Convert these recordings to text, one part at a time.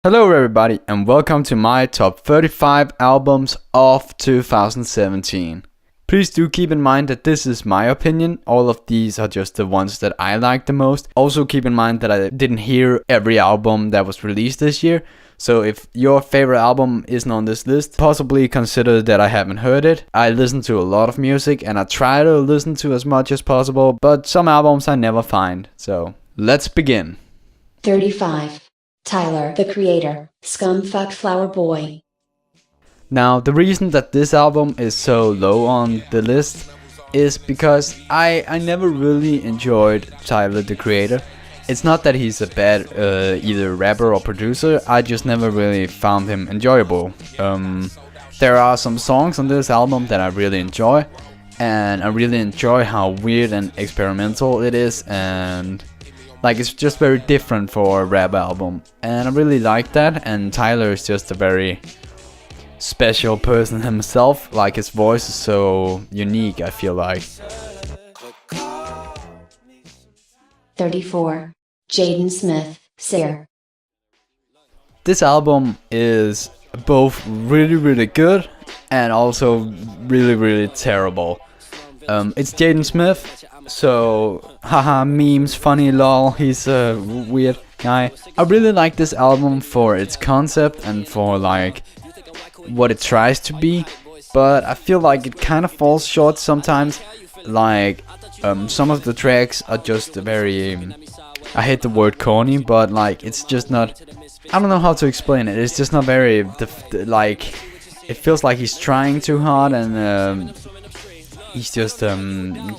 Hello everybody and welcome to my top 35 albums of 2017. Please do keep in mind that this is my opinion, all of these are just the ones that I like the most. Also keep in mind that I didn't hear every album that was released this year, so if your favorite album isn't on this list, possibly consider that I haven't heard it. I listen to a lot of music and I try to listen to as much as possible, but some albums I never find, so let's begin. 35. Tyler, the Creator, Scum Fuck Flower Boy. Now, the reason that this album is so low on the list is because I never really enjoyed Tyler, the Creator. It's not that he's a bad either rapper or producer, I just never really found him enjoyable. There are some songs on this album that I really enjoy, and I really enjoy how weird and experimental it is, and like it's just very different for a rap album, and I really like that. And Tyler is just a very special person himself, like his voice is so unique, I feel like. 34. Jaden Smith, SYRE. This album is both really good and also really terrible. It's Jaden Smith, so haha, memes, funny, lol, he's a weird guy. I really like this album for its concept and for like what it tries to be, but I feel like it kind of falls short sometimes. Like some of the tracks are just very I hate the word corny, but like it's just not, I don't know how to explain it. It's just not very like, it feels like he's trying too hard, and he's just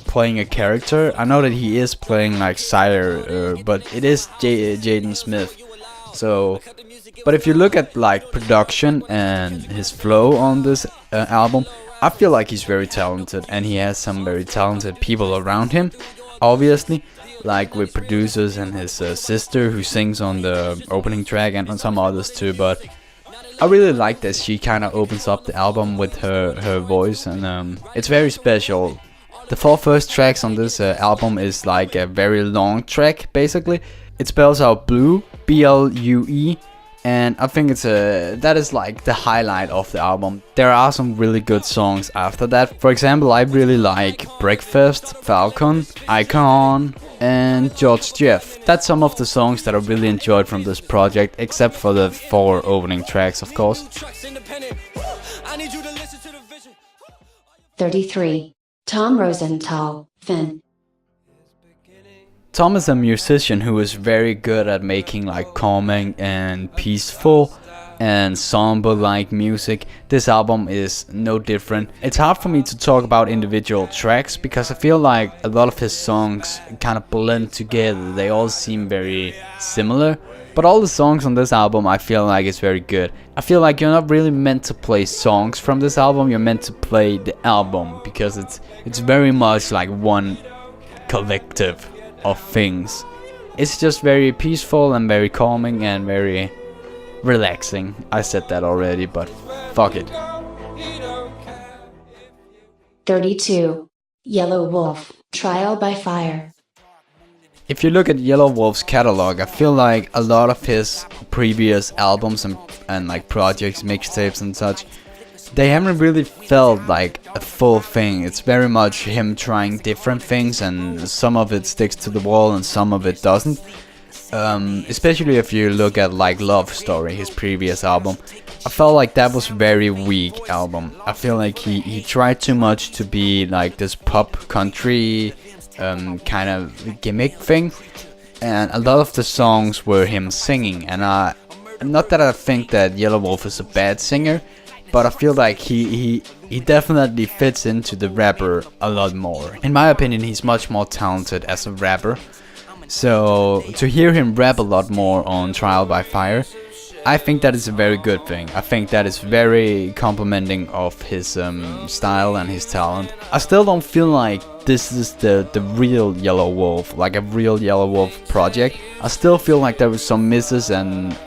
playing a character. I know that he is playing like SYRE, but it is Jaden Smith. So, but if you look at like production and his flow on this album, I feel like he's very talented, and he has some very talented people around him, obviously, like with producers and his sister who sings on the opening track, and on some others too. But I really like that she kind of opens up the album with her voice, and it's very special. The four first tracks on this album is like a very long track, basically. It spells out blue, B-L-U-E, and I think that is like the highlight of the album. There are some really good songs after that. For example, I really like Breakfast, Falcon, Icon, and George Jeff. That's some of the songs that I really enjoyed from this project, except for the four opening tracks, of course. 33. Tom Rosenthal, Fenn. Tom is a musician who is very good at making like calming and peaceful and somber like music. This album is no different. It's hard for me to talk about individual tracks because I feel like a lot of his songs kind of blend together. They all seem very similar, but all the songs on this album I feel like is very good. I feel like you're not really meant to play songs from this album, you're meant to play the album, because it's very much like one collective of things. It's just very peaceful and very calming and very relaxing. I said that already, but fuck it. 32. Yelawolf, Trial by Fire. If you look at Yelawolf's catalog, I feel like a lot of his previous albums and like projects, mixtapes and such, they haven't really felt like a full thing. It's very much him trying different things, and some of it sticks to the wall and some of it doesn't. Especially if you look at like Love Story, his previous album, I felt like that was a very weak album. I feel like he tried too much to be like this pop country kind of gimmick thing, and a lot of the songs were him singing, and not that I think that Yelawolf is a bad singer, but I feel like he definitely fits into the rapper a lot more. In my opinion, he's much more talented as a rapper. So to hear him rap a lot more on Trial by Fire, I think that is a very good thing. I think that is very complimenting of his style and his talent. I still don't feel like this is the real Yelawolf, like a real Yelawolf project. I still feel like there was some misses and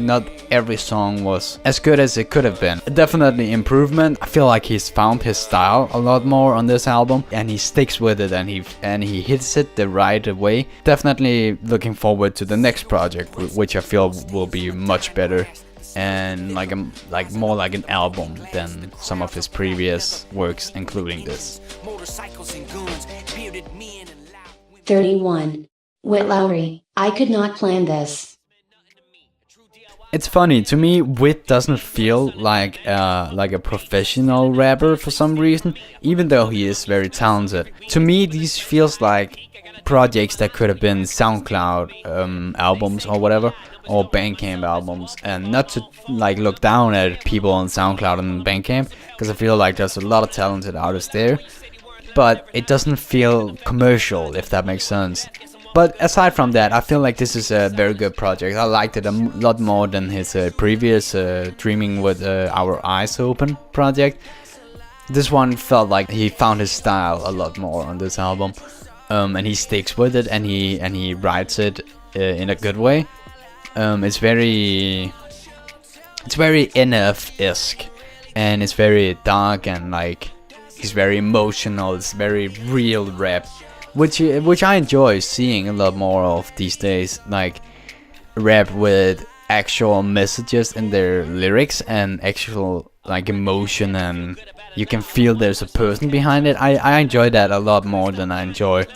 not every song was as good as it could have been. Definitely improvement. I feel like he's found his style a lot more on this album, and he sticks with it, and he hits it the right way. Definitely looking forward to the next project, which I feel will be much better and like more like an album than some of his previous works, including this. 31. Witt Lowry, I could not plan this. It's funny, to me, Witt doesn't feel like a professional rapper for some reason, even though he is very talented. To me, these feels like projects that could have been SoundCloud albums or whatever, or Bandcamp albums, and not to like look down at people on SoundCloud and Bandcamp, because I feel like there's a lot of talented artists there, but it doesn't feel commercial, if that makes sense. But aside from that, I feel like this is a very good project. I liked it a lot more than his previous Dreaming with Our Eyes Open project. This one felt like he found his style a lot more on this album, and he sticks with it, and he writes it in a good way. It's very NF-esque, and it's very dark, and like he's very emotional. It's very real rap, which I enjoy seeing a lot more of these days, like rap with actual messages in their lyrics and actual like emotion, and you can feel there's a person behind it. I enjoy that a lot more than I enjoy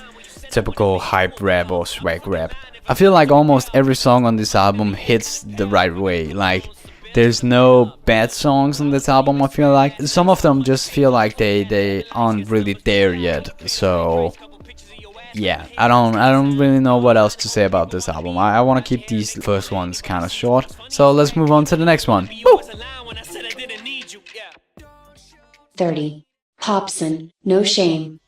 typical hype rap or swag rap. I feel like almost every song on this album hits the right way. Like, there's no bad songs on this album, I feel like. Some of them just feel like they aren't really there yet. So yeah, I don't really know what else to say about this album. I want to keep these first ones kind of short. So let's move on to the next one. Woo! 30. Hopsin No Shame.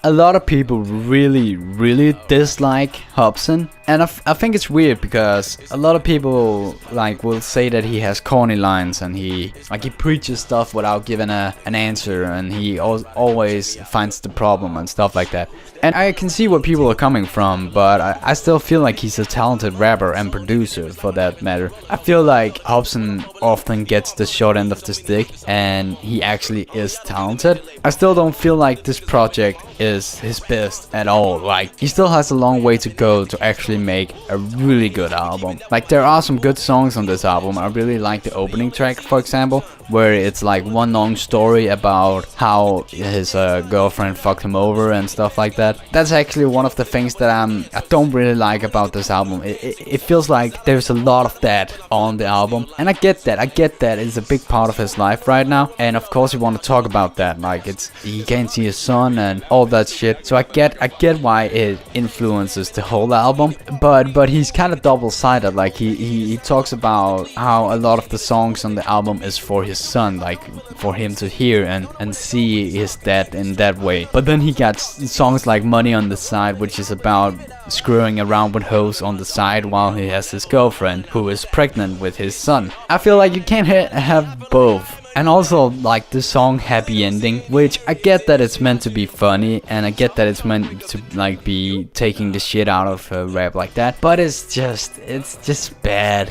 A lot of people really dislike Hopsin, and I think it's weird because a lot of people like will say that he has corny lines, and he preaches stuff without giving an answer, and he always finds the problem and stuff like that. And I can see where people are coming from, but I still feel like he's a talented rapper and producer for that matter. I feel like Hopsin often gets the short end of the stick, and he actually is talented. I still don't feel like this project is his best at all. Like, he still has a long way to go to actually make a really good album. Like, there are some good songs on this album. I really like the opening track, for example, where it's like one long story about how his girlfriend fucked him over and stuff like that. That's actually one of the things that I don't really like about this album. It feels like there's a lot of that on the album, and I get that it's a big part of his life right now, and of course you want to talk about that. Like, he can't see his son and all that shit, so I get why it influences the whole album, but he's kind of double-sided. Like, he talks about how a lot of the songs on the album is for his son, like for him to hear and see his dad in that way. But then he got songs like Money on the Side, which is about screwing around with hoes on the side while he has his girlfriend who is pregnant with his son. I feel like you can't have both. And also, like, the song Happy Ending, which I get that it's meant to be funny, and I get that it's meant to, like, be taking the shit out of rap like that, but it's just bad.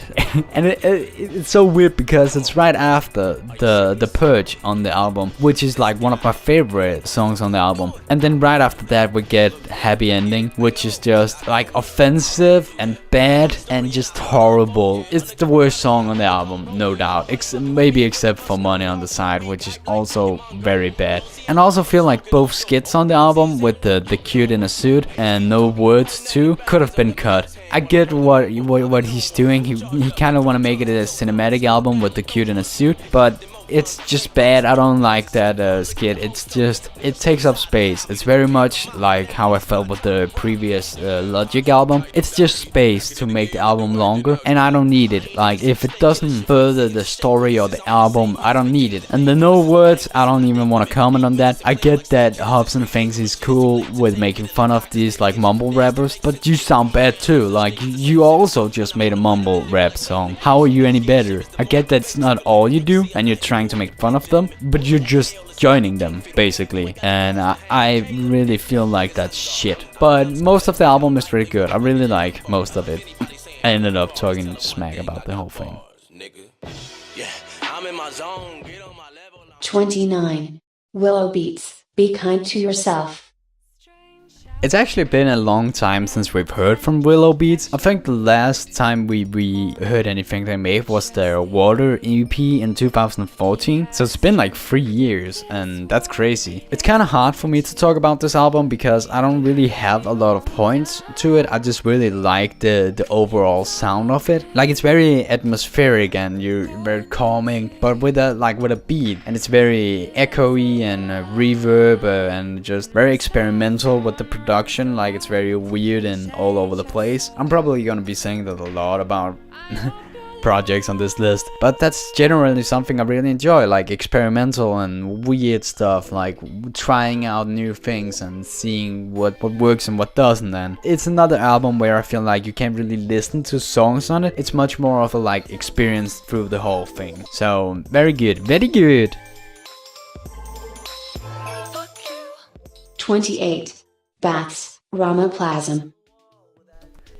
And it's so weird because it's right after the Purge on the album, which is, like, one of my favorite songs on the album. And then right after that we get Happy Ending, which is just, like, offensive and bad and just horrible. It's the worst song on the album, no doubt, maybe except for Money on the Side, which is also very bad. And I also feel like both skits on the album, with the cute in a suit and no words too, could have been cut. I get what he's doing. He kind of want to make it a cinematic album with the cute in a suit, but it's just bad. I don't like that skit. It's just, it takes up space. It's very much like how I felt with the previous Logic album. It's just space to make the album longer, and I don't need it. Like, if it doesn't further the story or the album, I don't need it. And the no words, I don't even want to comment on that. I get that Hobson thinks he's cool with making fun of these like mumble rappers, but you sound bad too. Like, you also just made a mumble rap song. How are you any better? I get that's not all you do, and you're trying trying to make fun of them, but you're just joining them basically, and I really feel like that's shit. But most of the album is pretty good. I really like most of it. I ended up talking smack about the whole thing. 29. Willow Beads, Be Kind to Yourself. It's actually been a long time since we've heard from Willow Beads. I think the last time we heard anything they made was their Water EP in 2014. So it's been like 3 years, and that's crazy. It's kind of hard for me to talk about this album because I don't really have a lot of points to it. I just really like the overall sound of it. Like, it's very atmospheric and you're very calming, but with a beat, and it's very echoey and reverb and just very experimental with the production. Like, it's very weird and all over the place. I'm probably gonna be saying that a lot about projects on this list, but that's generally something I really enjoy, like experimental and weird stuff, like trying out new things and seeing what works and what doesn't. And it's another album where I feel like you can't really listen to songs on it. It's much more of a like experience through the whole thing. So very good, very good. 28. Baths, Romaplasm.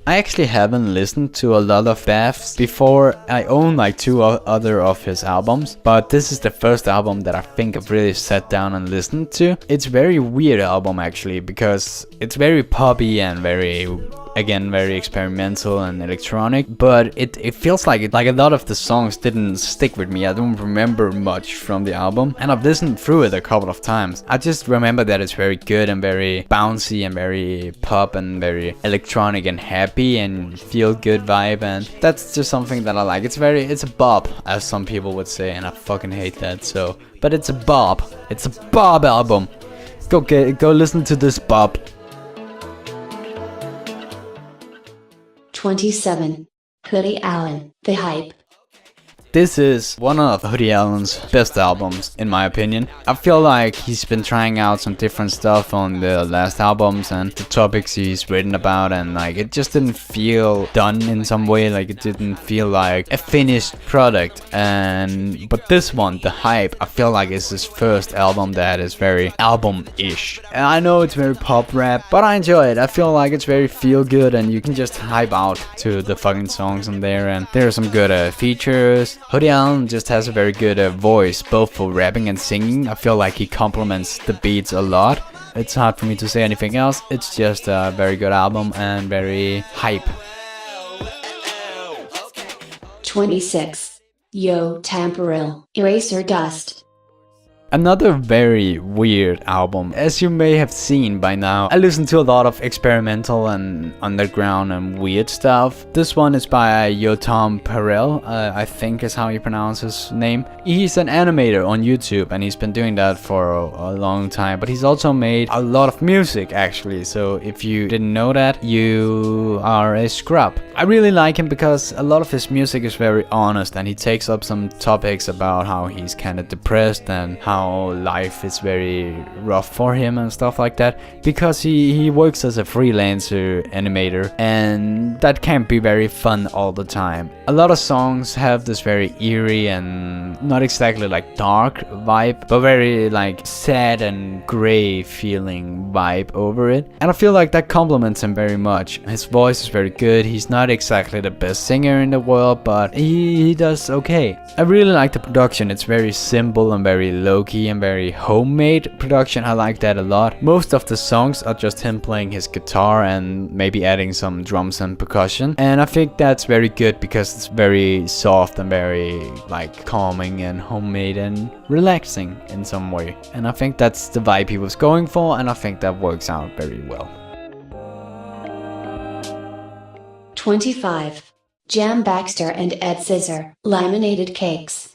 I actually haven't listened to a lot of Baths before. I own like 2 other of his albums, but this is the first album that I think I've really sat down and listened to. It's a very weird album actually, because it's very poppy and very experimental and electronic, but it feels like a lot of the songs didn't stick with me. I don't remember much from the album, and I've listened through it a couple of times. I just remember that it's very good and very bouncy and very pop and very electronic and happy and feel good vibe, and that's just something that I like. It's a bop, as some people would say, and I fucking hate that. So, but it's a bop. It's a bop album. Go listen to this bop. 27. Hoodie Allen, The Hype. This is one of Hoodie Allen's best albums, in my opinion. I feel like he's been trying out some different stuff on the last albums and the topics he's written about, and like it just didn't feel done in some way. Like, it didn't feel like a finished product. But this one, The Hype, I feel like is his first album that is very album-ish. And I know it's very pop rap, but I enjoy it. I feel like it's very feel good, and you can just hype out to the fucking songs on there, and there are some good features. Hoodie Allen just has a very good voice, both for rapping and singing. I feel like he complements the beats a lot. It's hard for me to say anything else. It's just a very good album and very hype. 26. Yotam Perl, Eraser Dust. Another very weird album. As you may have seen by now, I listen to a lot of experimental and underground and weird stuff. This one is by Yotam Perl, I think is how you pronounce his name. He's an animator on YouTube, and he's been doing that for a long time, but he's also made a lot of music actually. So if you didn't know that, you are a scrub. I really like him because a lot of his music is very honest, and he takes up some topics about how he's kind of depressed and how life is very rough for him and stuff like that, because he works as a freelancer animator, and that can't be very fun all the time. A lot of songs have this very eerie and not exactly like dark vibe, but very like sad and gray feeling vibe over it, and I feel like that complements him very much. His voice is very good. He's not exactly the best singer in the world, but he does okay. I really like the production. It's very simple and very low-key and very homemade production. I like that a lot. Most of the songs are just him playing his guitar and maybe adding some drums and percussion, and I think that's very good because it's very soft and very like calming and homemade and relaxing in some way, and I think that's the vibe he was going for, and I think that works out very well. 25. Jam Baxter and Scissor, Laminated Cakes.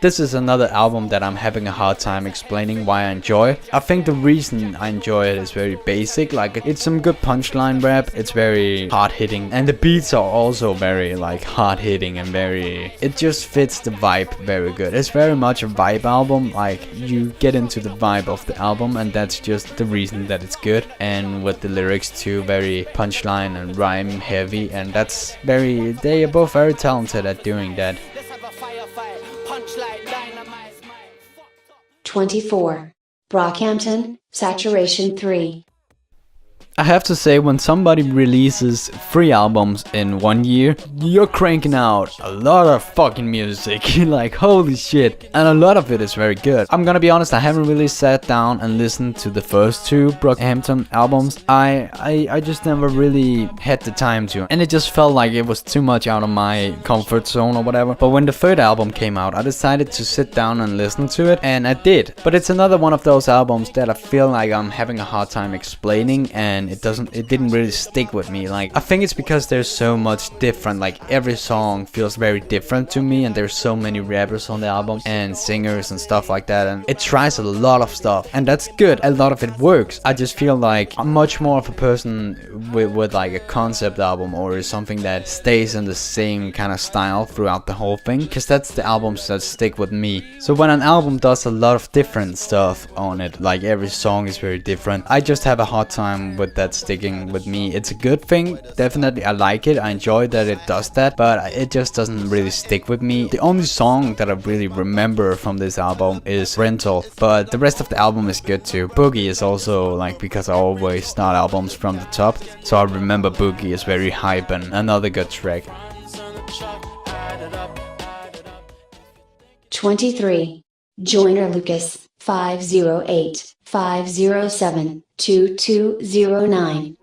This is another album that I'm having a hard time explaining why I enjoy. I think the reason I enjoy it is very basic. Like, it's some good punchline rap, it's very hard-hitting, and the beats are also very like hard-hitting and it just fits the vibe very good. It's very much a vibe album. Like, you get into the vibe of the album, and that's just the reason that it's good. And with the lyrics too, very punchline and rhyme heavy, and they are both very talented at doing that. Punchline, 24. Brockhampton, Saturation 3. I have to say, when somebody releases 3 albums in 1 year, you're cranking out a lot of fucking music. Like, holy shit. And a lot of it is very good. I'm gonna be honest, I haven't really sat down and listened to the first 2 Brockhampton albums. I just never really had the time to. And it just felt like it was too much out of my comfort zone or whatever. But when the 3rd album came out, I decided to sit down and listen to it. And I did. But it's another one of those albums that I feel like I'm having a hard time explaining. And it didn't really stick with me. Like, I think it's because there's so much different, like every song feels very different to me, and there's so many rappers on the album and singers and stuff like that, and it tries a lot of stuff, and that's good. A lot of it works. I just feel like I'm much more of a person with like a concept album or something that stays in the same kind of style throughout the whole thing, because that's the albums that stick with me. So when an album does a lot of different stuff on it, like every song is very different, I just have a hard time with that sticking with me. It's a good thing, definitely. I like it, I enjoy that it does that, but it just doesn't really stick with me. The only song that I really remember from this album is Rental, but the rest of the album is good too. Boogie is also, like, because I always start albums from the top, so I remember Boogie is very hype and another good track. 23. Joyner Lucas, 508 507 2209.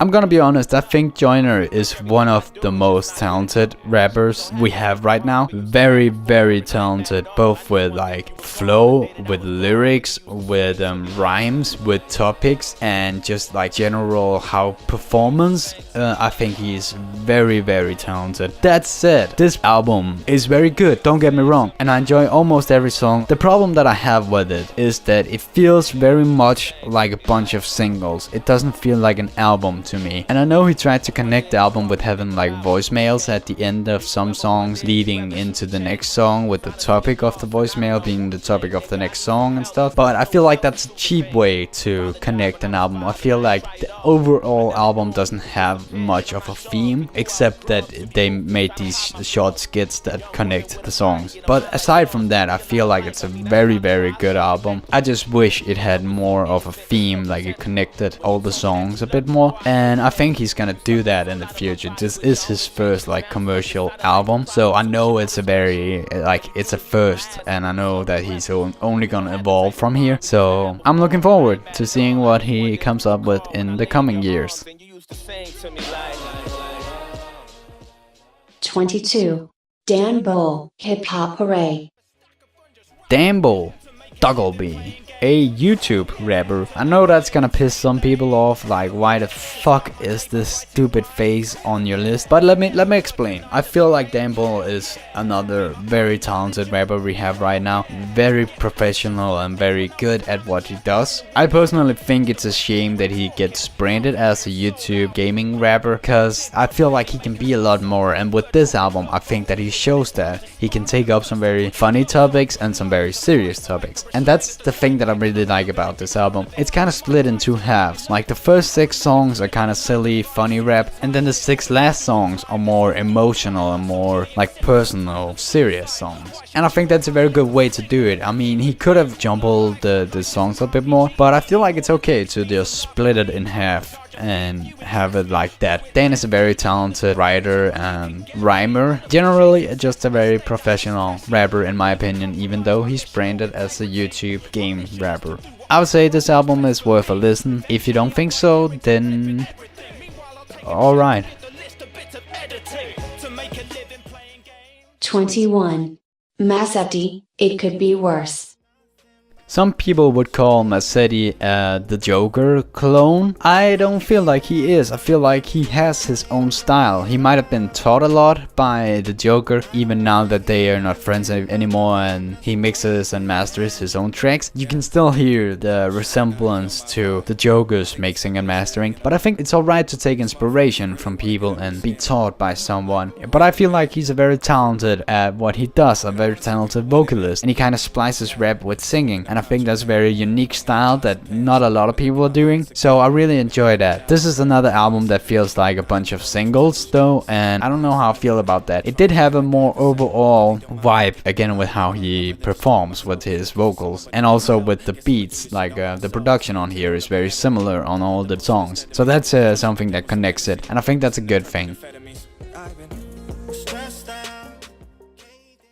I'm gonna be honest, I think Joyner is one of the most talented rappers we have right now. Very, very talented, both with like flow, with lyrics, with rhymes, with topics, and just like general how performance. I think he's very, very talented. That said, this album is very good, don't get me wrong, and I enjoy almost every song. The problem that I have with it is that it feels very much like a bunch of singles. It doesn't feel like an album to me. And I know he tried to connect the album with having like voicemails at the end of some songs leading into the next song, with the topic of the voicemail being the topic of the next song and stuff, but I feel like that's a cheap way to connect an album. I feel like the overall album doesn't have much of a theme, except that they made these short skits that connect the songs. But aside from that, I feel like it's a very, very good album. I just wish it had more of a theme, like it connected all the songs a bit more, and I think he's gonna do that in the future. This is his first like commercial album, so I know it's a very like it's a first, and I know that he's only gonna evolve from here. So I'm looking forward to seeing what he comes up with in the coming years. 22. Dan Bull, Hip Hop Hooray. Dan Bull, Doggleby, a YouTube rapper. I know that's gonna piss some people off, like why the fuck is this stupid face on your list, but let me explain. I feel like Dan Bull is another very talented rapper we have right now, very professional and very good at what he does. I personally think it's a shame that he gets branded as a YouTube gaming rapper, cause I feel like he can be a lot more, and with this album I think that he shows that he can take up some very funny topics and some very serious topics, and that's the thing that I really like about this album. It's kind of split in 2 halves. Like the first 6 songs are kind of silly, funny rap, and then the 6 last songs are more emotional and more like personal, serious songs. And I think that's a very good way to do it. I mean, he could have jumbled the songs a bit more, but I feel like it's okay to just split it in half and have it like that. Dan is a very talented writer and rhymer. Generally just a very professional rapper in my opinion, even though he's branded as a YouTube game rapper. I would say this album is worth a listen. If you don't think so, then alright. 21. Masetti, It Could Be Worse. Some people would call Masetti the Joker clone. I don't feel like he is. I feel like he has his own style. He might have been taught a lot by the Joker, even now that they are not friends anymore and he mixes and masters his own tracks. You can still hear the resemblance to the Joker's mixing and mastering, but I think it's alright to take inspiration from people and be taught by someone. But I feel like he's a very talented at what he does, a very talented vocalist, and he kind of splices rap with singing, and I I think that's a very unique style that not a lot of people are doing, so I really enjoy that. This is another album that feels like a bunch of singles though, and I don't know how I feel about that. It did have a more overall vibe, again with how he performs with his vocals, and also with the beats, like the production on here is very similar on all the songs, so that's something that connects it, and I think that's a good thing.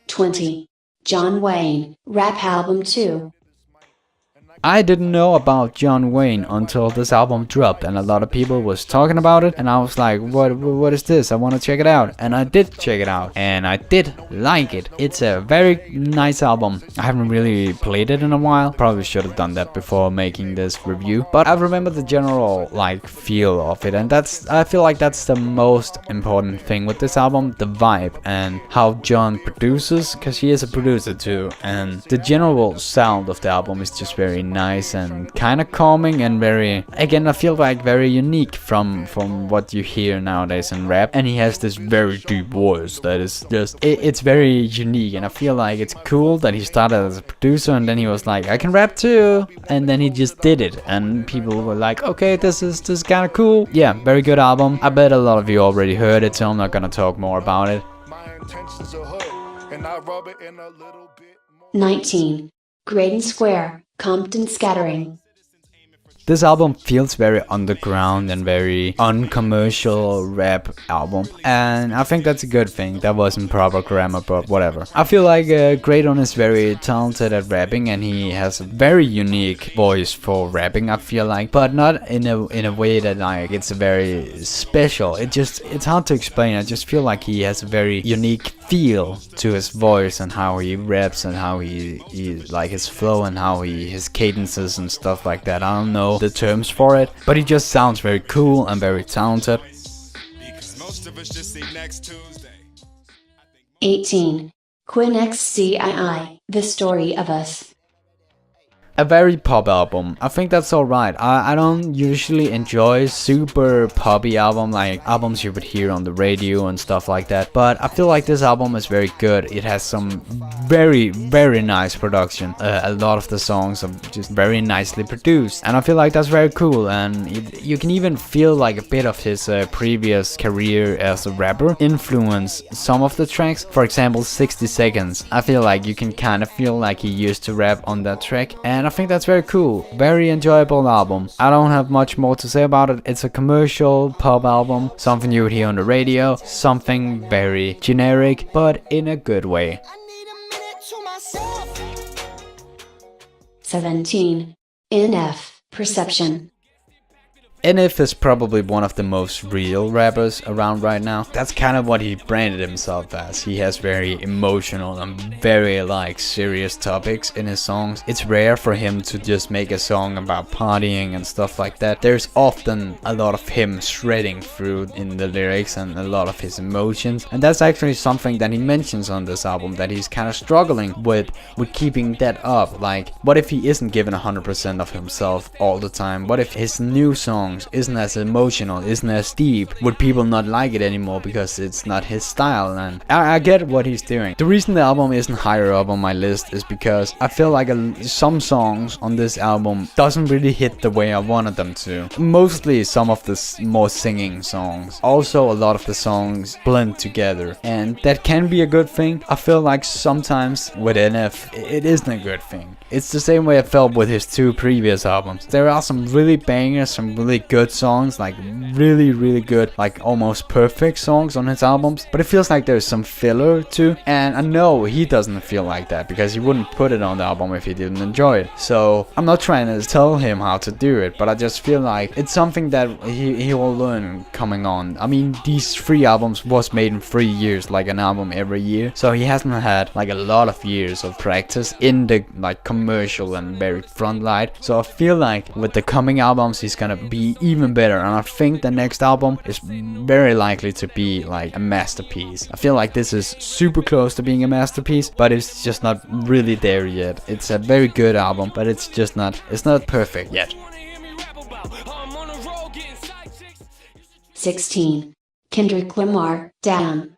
20. Jonwayne, Rap Album 2. I didn't know about Jonwayne until this album dropped, and a lot of people was talking about it, and I was like, what is this? I want to check it out. And I did check it out, and I did like it. It's a very nice album. I haven't really played it in a while. Probably should have done that before making this review, but I remember the general like feel of it, and I feel like that's the most important thing with this album, the vibe and how John produces, because he is a producer too, and the general sound of the album is just very nice and kind of calming, and very, again, I feel like very unique from what you hear nowadays in rap. And he has this very deep voice that is just, it's very unique, and I feel like it's cool that he started as a producer and then he was like, I can rap too, and then he just did it, and people were like, okay, this is kind of cool. Yeah, very good album. I bet a lot of you already heard it, so I'm not gonna talk more about it. 19. Grady Square, Compton Scattering. This album feels very underground and very uncommercial rap album, and I think that's a good thing. That wasn't proper grammar, but whatever. I feel like Greydon is very talented at rapping, and he has a very unique voice for rapping, I feel like, but not in a way that like it's very special. It's hard to explain. I just feel like he has a very unique feel to his voice and how he raps and how he like his flow and how his cadences and stuff like that. I don't know the terms for it, but he just sounds very cool and very talented. 18. Quinn XCI, The Story of Us. A very pop album. I think that's alright. I don't usually enjoy super poppy album, like albums you would hear on the radio and stuff like that, but I feel like this album is very good. It has some very nice production. A lot of the songs are just very nicely produced, and I feel like that's very cool, and you can even feel like a bit of his previous career as a rapper influence some of the tracks. For example, 60 Seconds. I feel like you can kind of feel like he used to rap on that track, and I think that's very cool. Very enjoyable album. I don't have much more to say about it. It's a commercial pop album, something you would hear on the radio, something very generic, but in a good way. 17. NF, Perception. NF is probably one of the most real rappers around right now. That's kind of what he branded himself as. He has very emotional and very like serious topics in his songs. It's rare for him to just make a song about partying and stuff like that. There's often a lot of him shredding through in the lyrics and a lot of his emotions, and that's actually something that he mentions on this album, that he's kind of struggling with keeping that up. Like, what if he isn't giving 100% of himself all the time? What if his new song isn't as emotional, isn't as deep? Would people not like it anymore because it's not his style? And I get what he's doing. The reason the album isn't higher up on my list is because I feel like some songs on this album doesn't really hit the way I wanted them to. Mostly some of the more singing songs. Also, a lot of the songs blend together, and that can be a good thing. I feel like sometimes with NF it isn't a good thing. It's the same way I felt with his two previous albums. There are some really bangers, some really good songs, like really good, like almost perfect songs on his albums, but it feels like there's some filler too, and I know he doesn't feel like that because he wouldn't put it on the album if he didn't enjoy it. So I'm not trying to tell him how to do it, but I just feel like it's something that he will learn coming on. I mean, these 3 albums was made in 3 years, like an album every year, so he hasn't had like a lot of years of practice in the like commercial and very front light. So I feel like with the coming albums he's gonna be even better, and I think the next album is very likely to be like a masterpiece. I feel like this is super close to being a masterpiece, but it's just not really there yet. It's a very good album, but it's not perfect yet. 16. Kendrick Lamar, Damn.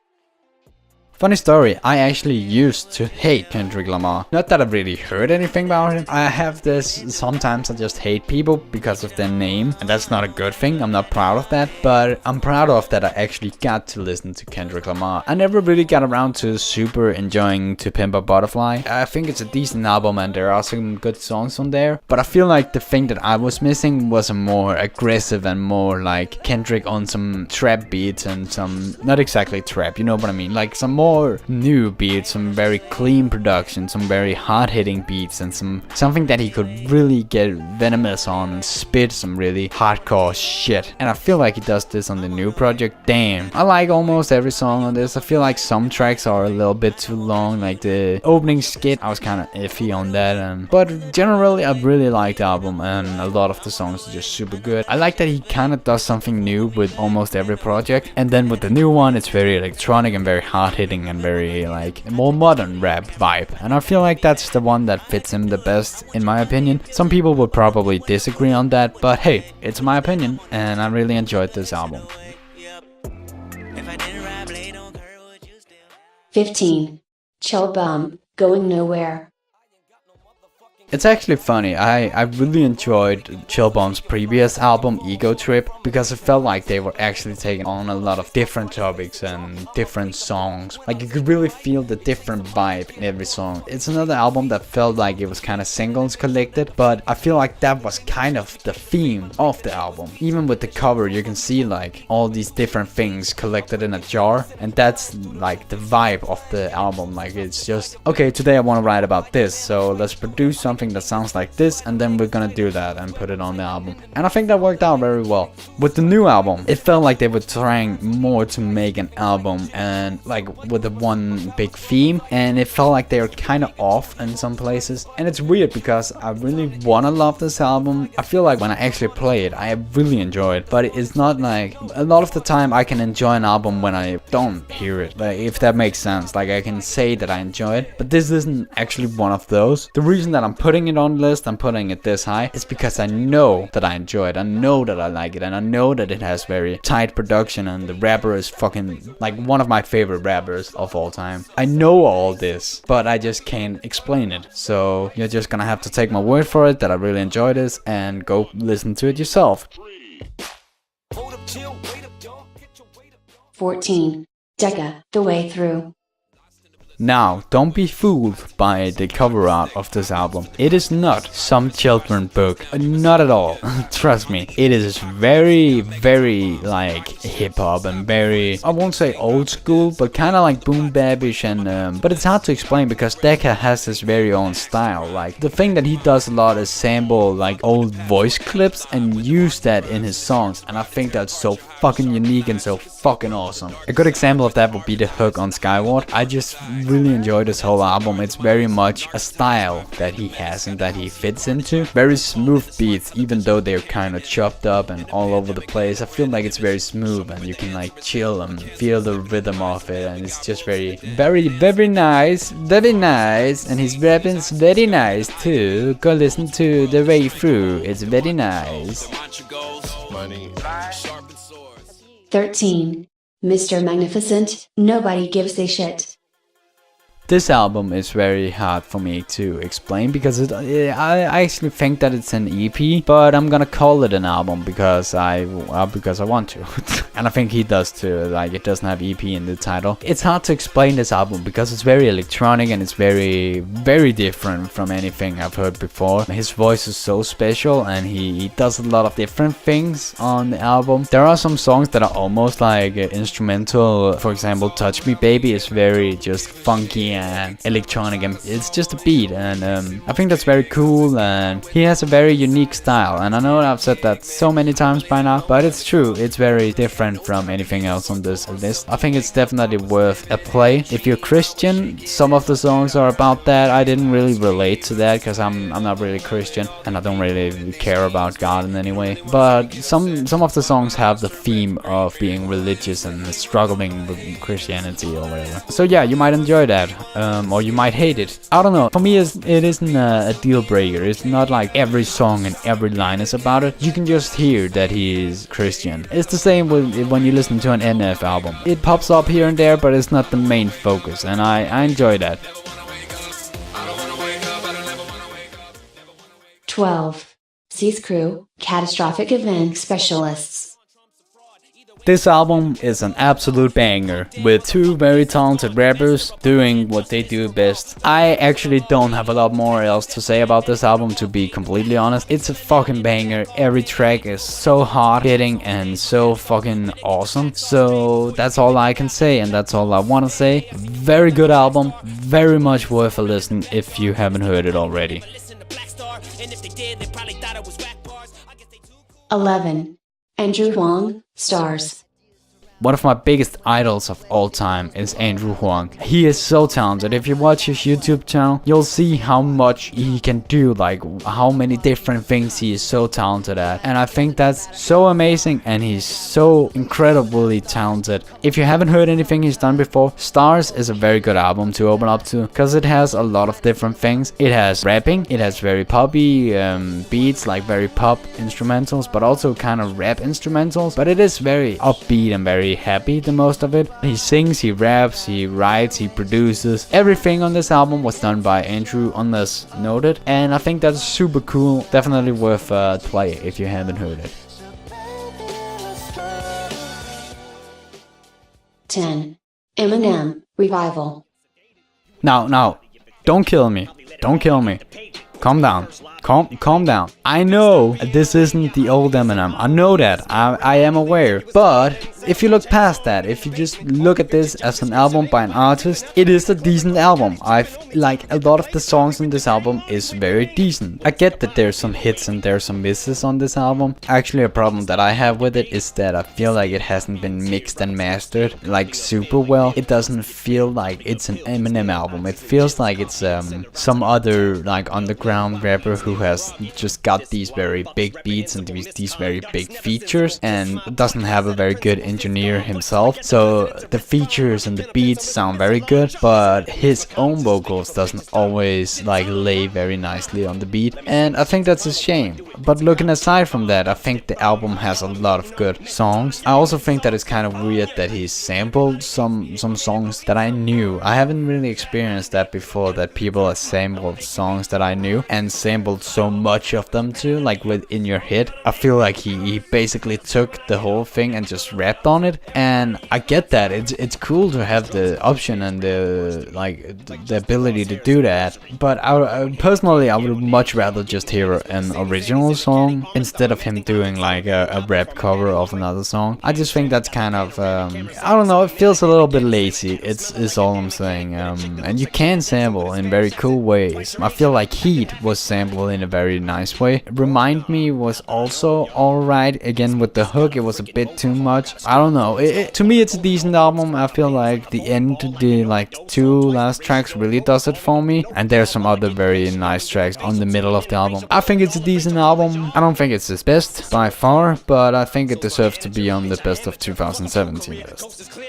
Funny story, I actually used to hate Kendrick Lamar. Not that I've really heard anything about him. I have this, sometimes I just hate people because of their name, and that's not a good thing. I'm not proud of that, but I'm proud of that I actually got to listen to Kendrick Lamar. I never really got around to super enjoying To Pimp a Butterfly. I think it's a decent album and there are some good songs on there, but I feel like the thing that I was missing was a more aggressive and more like Kendrick on some trap beats and some, not exactly trap, you know what I mean, like some more new beats, some very clean production, some very hard-hitting beats, and something that he could really get venomous on and spit some really hardcore shit. And I feel like he does this on the new project. Damn, I like almost every song on this. I feel like some tracks are a little bit too long, like the opening skit, I was kind of iffy on that, but generally I really like the album and a lot of the songs are just super good. I like that he kind of does something new with almost every project, and then with the new one it's very electronic and very hard-hitting and very like more modern rap vibe, and I feel like that's the one that fits him the best in my opinion. Some people would probably disagree on that, but hey, it's my opinion and I really enjoyed this album. 15. Chill Bum, Going Nowhere. It's actually funny, I really enjoyed Chill Bum's previous album, Ego Trip, because it felt like they were actually taking on a lot of different topics and different songs. Like you could really feel the different vibe in every song. It's another album that felt like it was kind of singles collected, but I feel like that was kind of the theme of the album. Even with the cover you can see like all these different things collected in a jar, and that's like the vibe of the album. Like it's just, okay, today I want to write about this, so let's produce something that sounds like this and then we're gonna do that and put it on the album. And I think that worked out very well. With the new album, it felt like they were trying more to make an album and like with the one big theme, and it felt like they were kind of off in some places. And it's weird because I really wanna love this album. I feel like when I actually play it, I really enjoy it, but it's not like, a lot of the time I can enjoy an album when I don't hear it, like if that makes sense. Like I can say that I enjoy it, but this isn't actually one of those. The reason that I'm putting it on the list, I'm putting it this high, is because I know that I enjoy it, I know that I like it, and I know that it has very tight production and the rapper is fucking like one of my favorite rappers of all time. I know all this, but I just can't explain it, so you're just gonna have to take my word for it that I really enjoy this and go listen to it yourself. 14. Decca, The Way Through. Now, don't be fooled by the cover art of this album. It is not some children book. Not at all. Trust me. It is very, very like hip hop and very, I won't say old school, but kind of like boom babish and but it's hard to explain because Decca has his very own style. Like the thing that he does a lot is sample like old voice clips and use that in his songs, and I think that's so fucking unique and so fucking awesome. A good example of that would be the hook on Skyward. I just really enjoy this whole album. It's very much a style that he has and that he fits into. Very smooth beats, even though they're kind of chopped up and all over the place. I feel like it's very smooth and you can like chill and feel the rhythm of it, and it's just very, very, very nice. Very nice. And his rapping's very nice too. Go listen to The Way Through. It's very nice. 13. Mr. Magnificent, Nobody Gives a Shit. This album is very hard for me to explain because I actually think that it's an EP, but I'm gonna call it an album because I want to. And I think he does too, like it doesn't have EP in the title. It's hard to explain this album because it's very electronic and it's very, very different from anything I've heard before. His voice is so special and he does a lot of different things on the album. There are some songs that are almost like instrumental. For example, Touch Me Baby is very just funky and electronic and it's just a beat, and I think that's very cool, and he has a very unique style, and I know I've said that so many times by now, but it's true, it's very different from anything else on this list. I think it's definitely worth a play. If you're Christian, some of the songs are about that. I didn't really relate to that because I'm not really Christian and I don't really care about God in any way, but some of the songs have the theme of being religious and struggling with Christianity or whatever. So yeah, you might enjoy that. or you might hate it. I don't know. For me, it isn't a deal breaker. It's not like every song and every line is about it. You can just hear that he is Christian. It's the same when you listen to an NF album. It pops up here and there, but it's not the main focus, and I enjoy that. 12. C's Crew, Catastrophic Event Specialists. This album is an absolute banger, with two very talented rappers doing what they do best. I actually don't have a lot more else to say about this album, to be completely honest. It's a fucking banger. Every track is so hard-hitting and so fucking awesome. So that's all I can say, and that's all I want to say. Very good album, very much worth a listen if you haven't heard it already. 11. Andrew Huang, Stars. One of my biggest idols of all time is Andrew Huang. He is so talented. If you watch his YouTube channel, you'll see how much he can do, like how many different things he is so talented at. And I think that's so amazing, and he's so incredibly talented. If you haven't heard anything he's done before, Stars is a very good album to open up to, because it has a lot of different things. It has rapping, it has very poppy beats, like very pop instrumentals, but also kind of rap instrumentals. But it is very upbeat and very happy, the most of it. He sings, he raps, he writes, he produces. Everything on this album was done by Andrew, unless noted, and I think that's super cool. Definitely worth play if you haven't heard it. 10. Eminem Revival. Now, don't kill me. Don't kill me. Calm down. Calm down. I know this isn't the old Eminem. I know that. I am aware. But if you look past that, if you just look at this as an album by an artist, it is a decent album. Like a lot of the songs on this album is very decent. I get that there's some hits and there's some misses on this album. Actually, a problem that I have with it is that I feel like it hasn't been mixed and mastered like super well. It doesn't feel like it's an Eminem album. It feels like it's some other like underground rapper who has just got these very big beats and these very big features, and doesn't have a very good engineer himself. So the features and the beats sound very good, but his own vocals doesn't always like lay very nicely on the beat, and I think that's a shame. But looking aside from that, I think the album has a lot of good songs. I also think that it's kind of weird that he sampled some songs that I knew. I haven't really experienced that before, that people have sampled songs that I knew and sampled so much of them too, like within your head. I feel like he basically took the whole thing and just rapped on it, and I get that. It's cool to have the option and the ability to do that, but personally I would much rather just hear an original song instead of him doing like a rap cover of another song. I just think that's kind of I don't know, it feels a little bit lazy. It's all I'm saying. And you can sample in very cool ways. I feel like Heat was sampled in a very nice way. Remind Me was also alright. Again, with the hook, it was a bit too much. I don't know. To me, it's a decent album. I feel like the end, the like two last tracks really does it for me. And there's some other very nice tracks on the middle of the album. I think it's a decent album. I don't think it's his best by far, but I think it deserves to be on the best of 2017 list.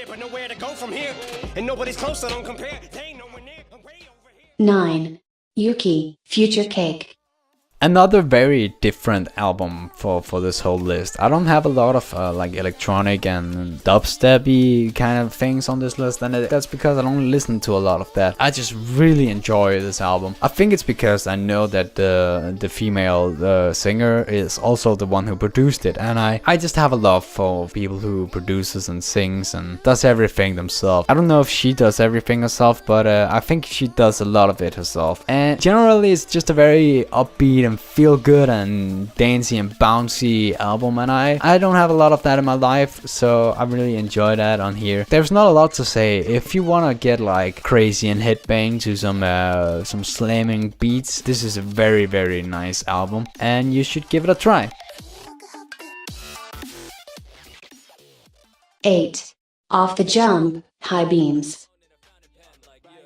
9. Yuki, Future Cake. Another very different album for this whole list. I don't have a lot of like electronic and dubstepy kind of things on this list, and that's because I don't listen to a lot of that. I just really enjoy this album. I think it's because I know that the female singer is also the one who produced it, and I just have a love for people who produces and sings and does everything themselves. I don't know if she does everything herself, but I think she does a lot of it herself. And generally it's just a very upbeat and feel good and dancey and bouncy album, and I don't have a lot of that in my life, so I really enjoy that on here. There's not a lot to say. If you wanna get like crazy and headbang to some slamming beats, this is a very, very nice album, and you should give it a try. 8. Off the Jump, High Beams.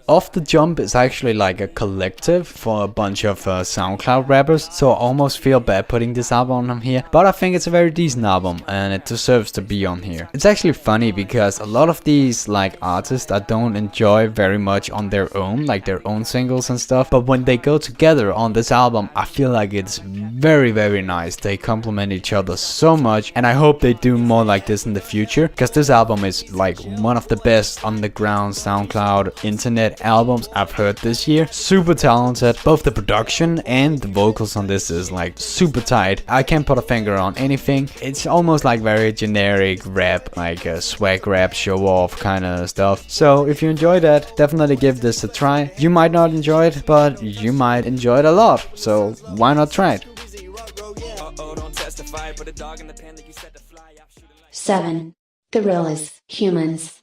Off the Jump is actually like a collective for a bunch of SoundCloud rappers, so I almost feel bad putting this album on here, but I think it's a very decent album and it deserves to be on here. It's actually funny because a lot of these like artists I don't enjoy very much on their own, like their own singles and stuff, but when they go together on this album, I feel like it's very, very nice. They complement each other so much, and I hope they do more like this in the future, because this album is like one of the best underground SoundCloud internet albums I've heard this year. Super talented. Both the production and the vocals on this is like super tight. I can't put a finger on anything. It's almost like very generic rap, like a swag rap, show off kind of stuff. So if you enjoy that, definitely give this a try. You might not enjoy it, but you might enjoy it a lot. So why not try it? 7. Gorillas, Humans.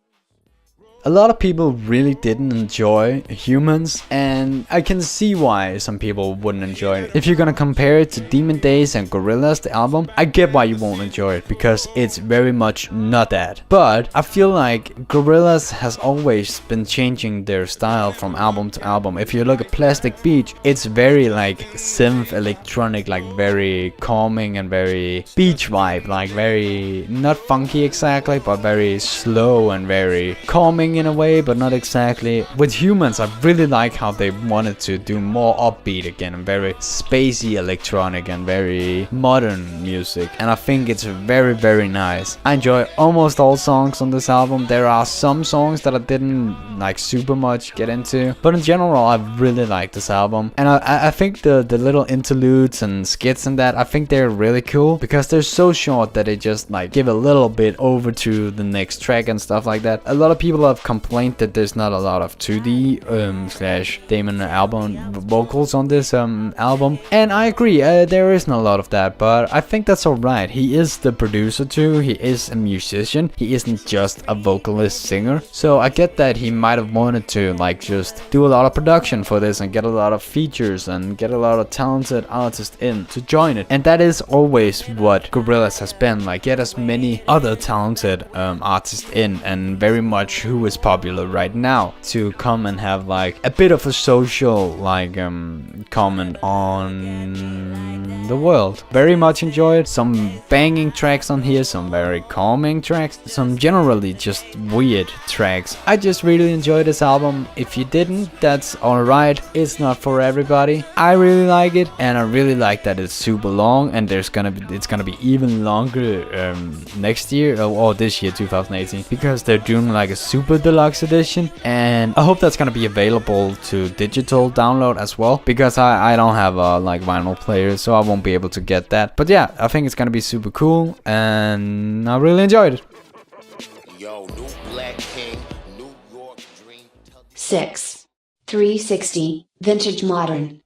A lot of people really didn't enjoy Humans, and I can see why some people wouldn't enjoy it. If you're gonna compare it to Demon Days and Gorillaz, the album, I get why you won't enjoy it, because it's very much not that. But I feel like Gorillaz has always been changing their style from album to album. If you look at Plastic Beach, it's very like synth electronic, like very calming and very beach vibe, like very not funky exactly, but very slow and very calming in a way, but not exactly. With Humans, I really like how they wanted to do more upbeat again, and very spacey electronic and very modern music, and I think it's very, very nice. I enjoy almost all songs on this album. There are some songs that I didn't like super much get into, but in general I really like this album, and I think the little interludes and skits and that, I think they're really cool, because they're so short that they just like give a little bit over to the next track and stuff like that. A lot of people have complained that there's not a lot of 2D slash Damon album vocals on this album, and I agree, there isn't a lot of that, but I think that's alright. He is the producer too, he is a musician, he isn't just a vocalist singer, so I get that he might have wanted to like just do a lot of production for this and get a lot of features and get a lot of talented artists in to join it, and that is always what Gorillaz has been, like get as many other talented artists in, and very much who is popular right now, to come and have like a bit of a social like comment on the world. Very much enjoy it. Some banging tracks on here, some very calming tracks, some generally just weird tracks. I just really enjoy this album. If you didn't, that's alright. It's not for everybody. I really like it, and I really like that it's super long, and it's gonna be even longer next year or this year 2018, because they're doing like a super deluxe edition, and I hope that's gonna be available to digital download as well, because I don't have a like vinyl player, so I won't be able to get that. But yeah, I think it's gonna be super cool, and I really enjoyed it. 6. 360, Vintage Modern.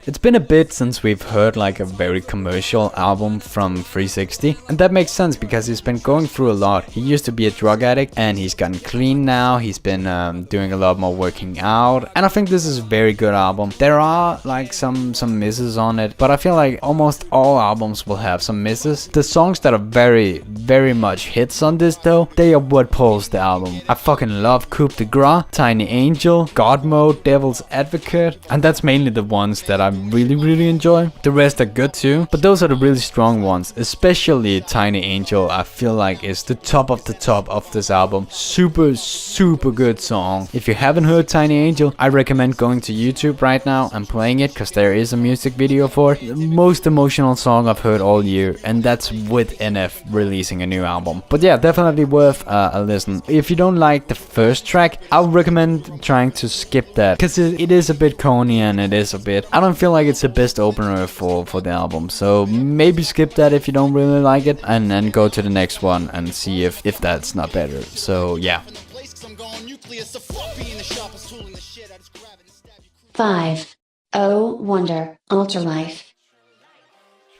It's been a bit since we've heard like a very commercial album from 360, and that makes sense because he's been going through a lot. He used to be a drug addict and he's gotten clean now. He's been doing a lot more working out, and I think this is a very good album. There are like some misses on it, but I feel like almost all albums will have some misses. The songs that are very, very much hits on this though, they are what pulls the album. I fucking love Coup de Grace, Tiny Angel, God Mode, Devil's Advocate, and that's mainly the ones that I really enjoy. The rest are good too, but those are the really strong ones, especially Tiny Angel. I feel like is the top of this album. Super good song. If you haven't heard Tiny Angel, I recommend going to YouTube right now and playing it, because there is a music video for it. The most emotional song I've heard all year, and that's with NF releasing a new album. But yeah, definitely worth a listen. If you don't like the first track, I would recommend trying to skip that, because it is a bit corny, and it is a bit, I don't feel like it's the best opener for the album, so maybe skip that if you don't really like it, and then go to the next one and see if that's not better. So yeah. 5. Oh Wonder Ultralight.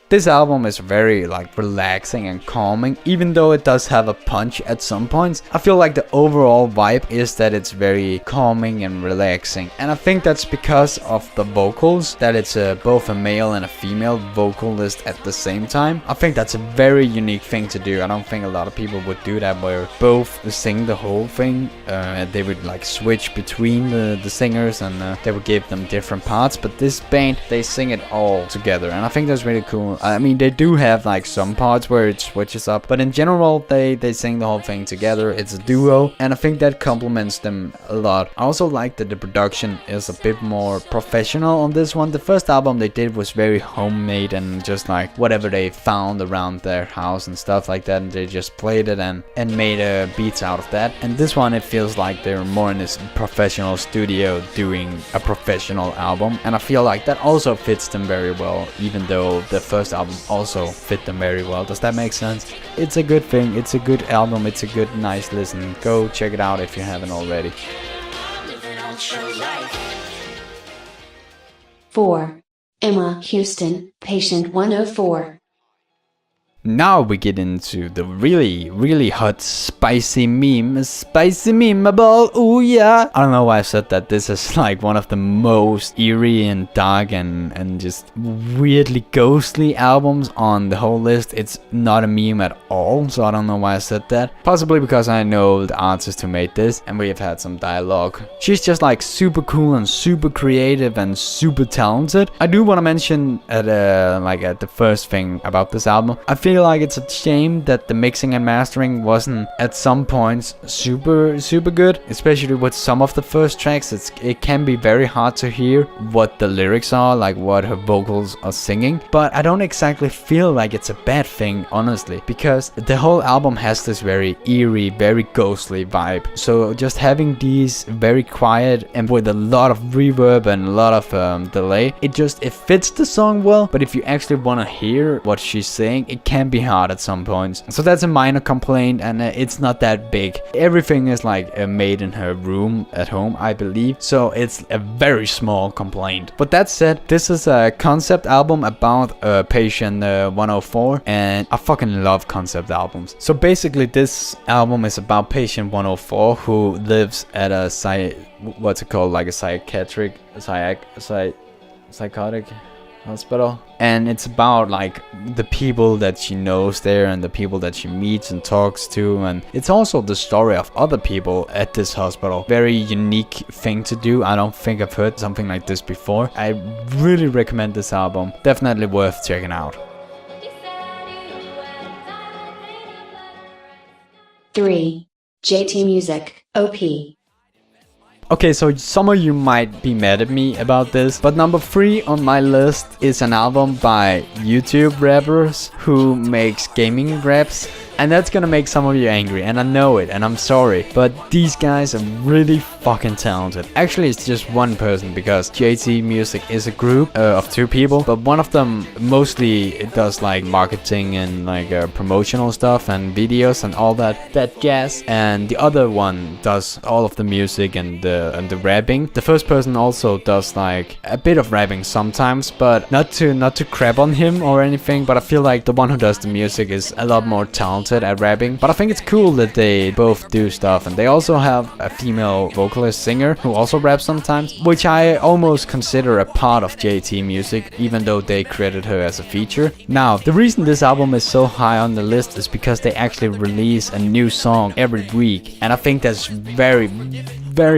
This album is very like relaxing and calming, even though it does have a punch at some points. I feel like the overall vibe is that it's very calming and relaxing, and I think that's because of the vocals, that it's both a male and a female vocalist at the same time. I think that's a very unique thing to do. I don't think a lot of people would do that, where both sing the whole thing. They would like switch between the singers, and they would give them different parts, but this band, they sing it all together, and I think that's really cool. I mean, they do have like some parts where it switches up, but in general they sing the whole thing together. It's a duo, and I think that complements them a lot. I also like that the production is a bit more professional on this one. The first album they did was very homemade and just like whatever they found around their house and stuff like that, and they just played it and made beats out of that. And this one, it feels like they're more in this professional studio doing a professional album, and I feel like that also fits them very well, even though the first album also fit them very well. Does that make sense? It's a good thing, it's a good album, it's a good nice listen. Go check it out if you haven't already. 4. Emma Houston, Patient 104. Now we get into the really hot spicy memeable. Oh yeah. I don't know why I said that. This is like one of the most eerie and dark and just weirdly ghostly albums on the whole list. It's not a meme at all, so I don't know why I said that. Possibly because I know the artist who made this and we have had some dialogue. She's just like super cool and super creative and super talented. I do want to mention at the first thing about this album, I feel like it's a shame that the mixing and mastering wasn't at some points super good, especially with some of the first tracks. It can be very hard to hear what the lyrics are, like what her vocals are singing, but I don't exactly feel like it's a bad thing, honestly, because the whole album has this very eerie, very ghostly vibe. So just having these very quiet and with a lot of reverb and a lot of delay, it fits the song well. But if you actually want to hear what she's saying, it can be hard at some points. So that's a minor complaint, and it's not that big. Everything is like made in her room at home, I believe, so it's a very small complaint. But that said, this is a concept album about Patient 104, and I fucking love concept albums. So basically this album is about Patient 104, who lives at a psychotic hospital, and it's about like the people that she knows there and the people that she meets and talks to, and it's also the story of other people at this hospital. Very unique thing to do. I don't think I've heard something like this before. I really recommend this album, definitely worth checking out. 3. JT Music, OP. Okay, so some of you might be mad at me about this, but number 3 on my list is an album by YouTube rappers who makes gaming raps. And that's gonna make some of you angry, and I know it, and I'm sorry, but these guys are really fucking talented. Actually, it's just one person, because JT Music is a group of 2 people, but one of them mostly does like marketing and like promotional stuff and videos and all that jazz, and the other one does all of the music and the rapping. The first person also does like a bit of rapping sometimes, but not to crap on him or anything, but I feel like the one who does the music is a lot more talented at rapping. But I think it's cool that they both do stuff, and they also have a female vocalist singer who also raps sometimes, which I almost consider a part of JT Music, even though they credit her as a feature. Now, the reason this album is so high on the list is because they actually release a new song every week, and I think that's very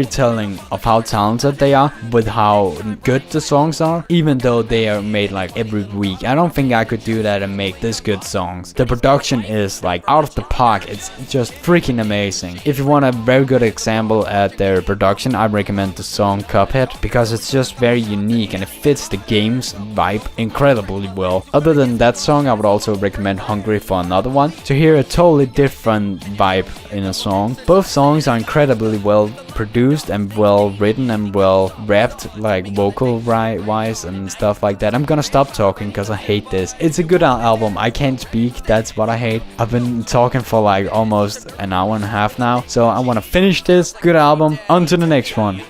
telling of how talented they are with how good the songs are, even though they are made like every week. I don't think I could do that and make this good songs. The production is like out of the park. It's just freaking amazing. If you want a very good example at their production, I recommend the song Cuphead, because it's just very unique and it fits the game's vibe incredibly well. Other than that song, I would also recommend Hungry for another one, to hear a totally different vibe in a song. Both songs are incredibly well produced and well written and well rapped, like vocal wise and stuff like that. I'm gonna stop talking because I hate this. It's a good album. I can't speak, that's what I hate. I've been talking for like almost an hour and a half now, so I want to finish this good album. On to the next one.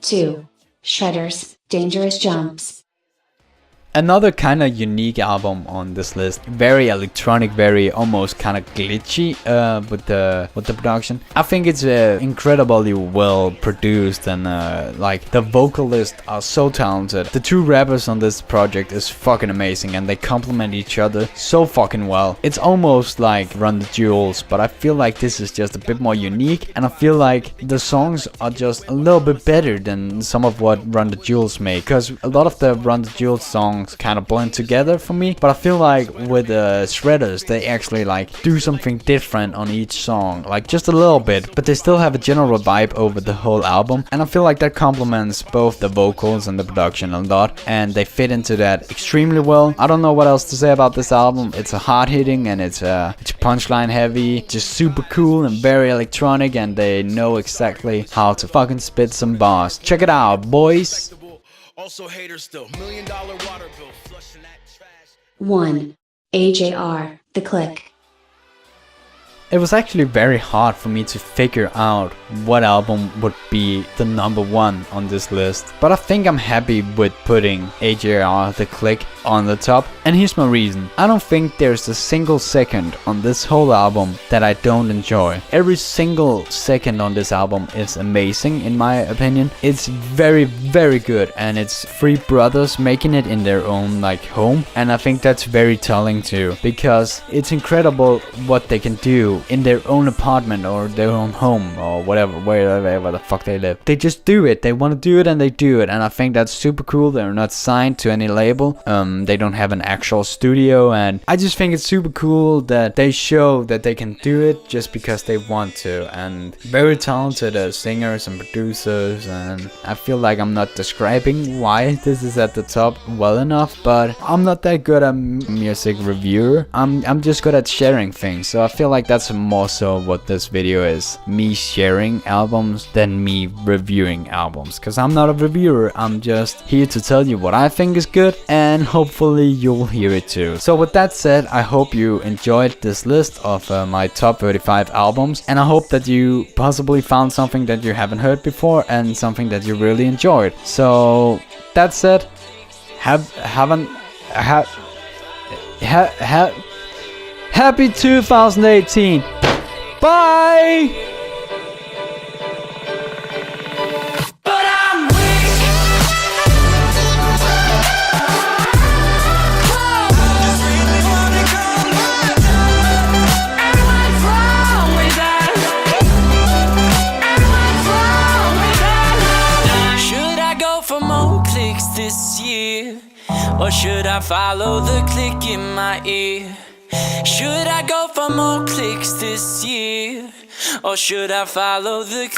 2. Shredders, Dangerous Jumps. Another kind of unique album on this list, very electronic, very almost kind of glitchy with the production. I think it's incredibly well produced, and like the vocalists are so talented. The two rappers on this project is fucking amazing, and they complement each other so fucking well. It's almost like Run the Jewels, but I feel like this is just a bit more unique, and I feel like the songs are just a little bit better than some of what Run the Jewels made, because a lot of the Run the Jewels songs kind of blend together for me, but I feel like with Shredders, they actually like do something different on each song, like just a little bit, but they still have a general vibe over the whole album, and I feel like that complements both the vocals and the production a lot, and they fit into that extremely well. I don't know what else to say about this album. It's a hard hitting, and it's punchline heavy, just super cool and very electronic, and they know exactly how to fucking spit some bars. Check it out, boys. Also haters still, $1 million water bill, flushing that trash. 1. AJR, The Click. It was actually very hard for me to figure out what album would be the number one on this list, but I think I'm happy with putting AJR The Click on the top, and here's my reason. I don't think there's a single second on this whole album that I don't enjoy. Every single second on this album is amazing in my opinion. It's very, very good, and it's three brothers making it in their own like home, and I think that's very telling too, because it's incredible what they can do in their own apartment or their own home or whatever, wherever the fuck they live. They just do it. They want to do it and they do it, and I think that's super cool. They're not signed to any label. They don't have an actual studio, and I just think it's super cool that they show that they can do it just because they want to, and very talented singers and producers, and I feel like I'm not describing why this is at the top well enough, but I'm not that good at music reviewer. I'm just good at sharing things, so I feel like that's more so what this video is, me sharing albums than me reviewing albums, because I'm not a reviewer. I'm just here to tell you what I think is good, and hopefully you'll hear it too. So with that said, I hope you enjoyed this list of my top 35 albums, and I hope that you possibly found something that you haven't heard before and something that you really enjoyed. So that said, happy 2018. Bye! This year, or should I follow the click in my ear? Should I go for more clicks this year, or should I follow the